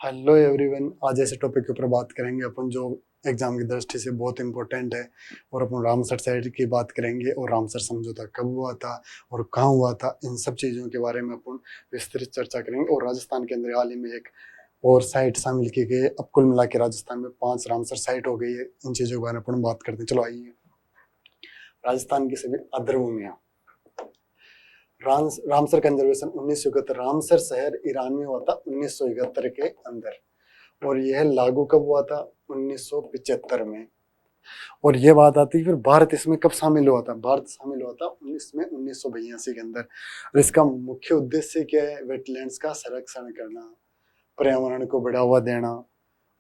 Hello everyone, आज ऐसे topic के ऊपर बात करेंगे अपन जो एग्जाम की दृष्टि से बहुत इंपॉर्टेंट है। और अपन रामसर साइट की बात करेंगे और रामसर समझौता कब हुआ था और कहाँ हुआ था, इन सब चीज़ों के बारे में अपन विस्तृत चर्चा करेंगे। और राजस्थान के अंदर हाल ही में एक और साइट शामिल की गई है। अब कुल मिला के राजस्थान में 5 रामसर साइट हो गई है। इन चीज़ों के बारे में अपन बात करते हैं। चलो आइए, राजस्थान की सभी आर्द्रभूमियाँ। रामसर कंजर्वेशन 1971, रामसर शहर ईरान में हुआ था 1971 के अंदर। और यह लागू कब हुआ था? 1975 में। और यह बात आती है फिर भारत इसमें कब शामिल हुआ था? भारत शामिल हुआ था 1982 के अंदर। और इसका मुख्य उद्देश्य क्या है? वेटलैंड्स का संरक्षण करना, पर्यावरण को बढ़ावा देना।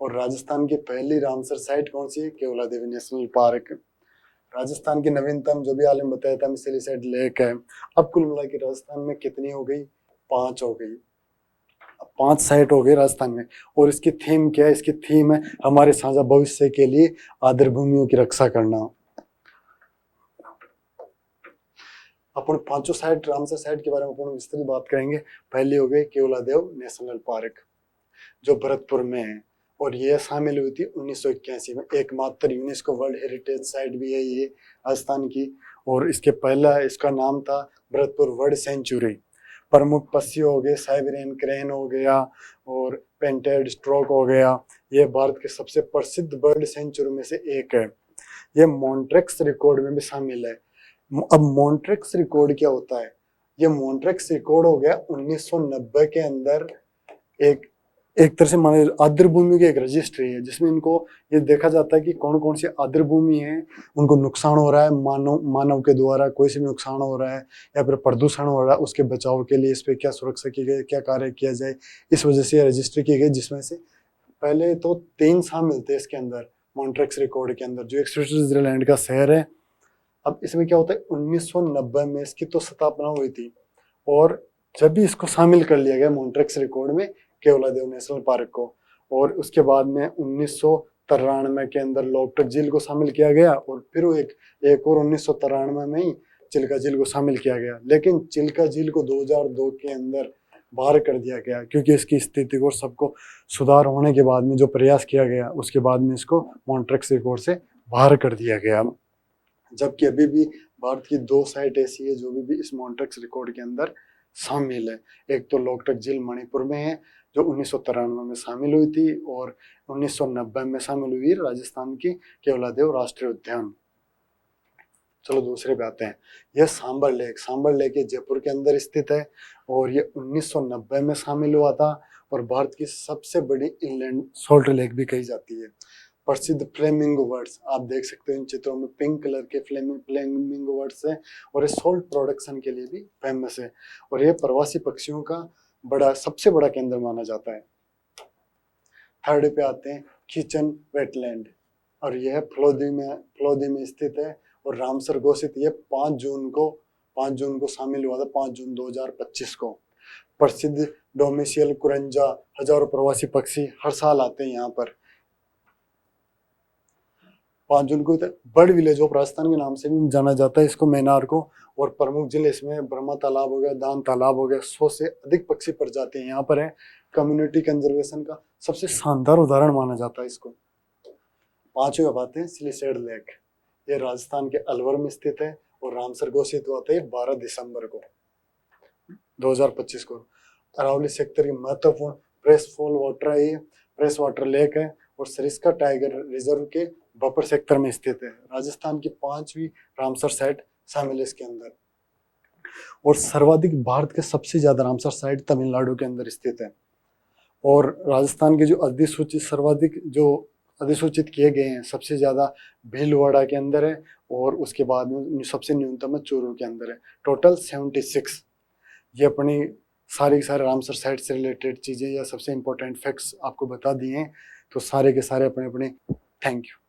और राजस्थान की पहली रामसर साइट कौन सी है? केवलादेवी नेशनल पार्क। राजस्थान की नवीनतम जो भी हाल में बताया था मिसलीसेड लेक है। अब कुल मिला के राजस्थान में कितनी हो गई? 5 हो गई। 5 साइट हो गई राजस्थान में। और इसकी थीम क्या है? इसकी थीम है हमारे साझा भविष्य के लिए आर्द्रभूमियों की रक्षा करना। अपन 5 साइट रामसर साइट के बारे में अपन विस्तृत बात करेंगे। पहली हो गई केवलादेव नेशनल पार्क जो भरतपुर में है। और यह शामिल हुई थी 1981 में। एकमात्र यूनेस्को वर्ल्ड हेरिटेज साइट भी है ये राजस्थान की। और इसके पहला इसका नाम था भरतपुर बर्ड सेंचुरी। प्रमुख पक्षी हो गए साइबेरियन क्रेन हो गया और पेंटेड स्ट्रोक हो गया। ये भारत के सबसे प्रसिद्ध बर्ड सेंचुरी में से एक है। ये मॉन्ट्रेक्स रिकॉर्ड में भी शामिल है। अब मॉन्ट्रेक्स रिकॉर्ड क्या होता है? ये मॉन्ट्रेक्स रिकॉर्ड हो गया 1990 के अंदर। एक एक तरह से माने आर्द्रभूमि की एक रजिस्ट्री है जिसमें इनको ये देखा जाता है कि कौन कौन सी आर्द्रभूमि है, उनको नुकसान हो रहा है मानव के द्वारा, कोई से भी नुकसान हो रहा है या फिर प्रदूषण हो रहा है, उसके बचाव के लिए इस पे क्या सुरक्षा की गई, क्या कार्य किया जाए। इस वजह से रजिस्ट्री की गई, जिसमें से पहले तो 3 शामिल थे इसके अंदर मॉन्ट्रेक्स रिकॉर्ड के अंदर, जो एक स्विट्जरलैंड का शहर है। अब इसमें क्या होता है, 1990 में इसकी तो स्थापना हुई थी। और जब भी इसको शामिल कर लिया गया मॉन्ट्रेक्स रिकॉर्ड में, केवलादेव नेशनल पार्क को, और उसके बाद में 1993 के अंदर लोकटक झील को शामिल किया गया। और फिर वो एक और 1993 में ही चिल्का झील को शामिल किया गया। लेकिन चिल्का झील को 2002 के अंदर बाहर कर दिया गया क्योंकि इसकी स्थिति और सबको सुधार होने के बाद में जो प्रयास किया गया, उसके बाद में इसको मॉन्ट्रेक्स रिकॉर्ड से बाहर कर दिया गया। जबकि अभी भी भारत की 2 साइट ऐसी है जो भी इस मॉन्ट्रेक्स रिकॉर्ड के अंदर शामिल है। एक तो लोकटक झील मणिपुर में है जो 1993 में शामिल हुई थी, और 1990 में शामिल हुई राजस्थान की केवलादेव राष्ट्रीय उद्यान। चलो दूसरे पे आते हैं। यह सांबर लेक ये जयपुर के अंदर स्थित है और ये 1990 में शामिल हुआ था। और भारत की सबसे बड़ी इनलैंड सॉल्ट लेक भी कही जाती है। प्रसिद्ध फ्लेमिंगो बर्ड्स आप देख सकते हो इन चित्रों में, पिंक कलर के फ्लेमिंगो बर्ड्स है। और ये सॉल्ट प्रोडक्शन के लिए भी फेमस है। और ये प्रवासी पक्षियों का सबसे बड़ा केंद्र माना जाता है। थर्ड पे आते हैं किचन वेटलैंड, और यह फलोदी में स्थित है। और रामसर घोषित ये 5 जून को शामिल हुआ था, 5 जून 2025 को। प्रसिद्ध डोमिशियल कुरंजा, हजारों प्रवासी पक्षी हर साल आते हैं यहाँ पर। 5 जून को बर्ड विलेज ऑफ राजस्थान के नाम से भी जाना जाता है इसको, मैनार को। और प्रमुख जिले इसमें ब्रह्मा तालाब हो गया, दान तालाब हो गया। 100 से अधिक पक्षी प्रजातियां यहाँ पर है। कम्युनिटी कंजर्वेशन का सबसे शानदार उदाहरण माना जाता है इसको। 5वीं बात है सिलीसेड लेक। ये राजस्थान के अलवर में स्थित है और रामसर घोषित हुआ था 12 दिसंबर को 2025 को। अरावली सेक्टर की महत्वपूर्ण फ्रेश वाटर लेक है और सरिस्का टाइगर रिजर्व के बफर सेक्टर में स्थित है। राजस्थान की 5वीं रामसर साइट शामिल है इसके अंदर। और सर्वाधिक भारत के सबसे ज्यादा रामसर साइट तमिलनाडु के अंदर स्थित है। और राजस्थान के जो अधिसूचित किए गए हैं सबसे ज्यादा भीलवाड़ा के अंदर है, और उसके बाद में सबसे न्यूनतम है चूरू के अंदर है। टोटल 76। ये अपनी सारे रामसर साइट से रिलेटेड चीजें या सबसे इंपॉर्टेंट फैक्ट्स आपको बता दिए हैं। तो सारे के सारे अपने अपने थैंक यू।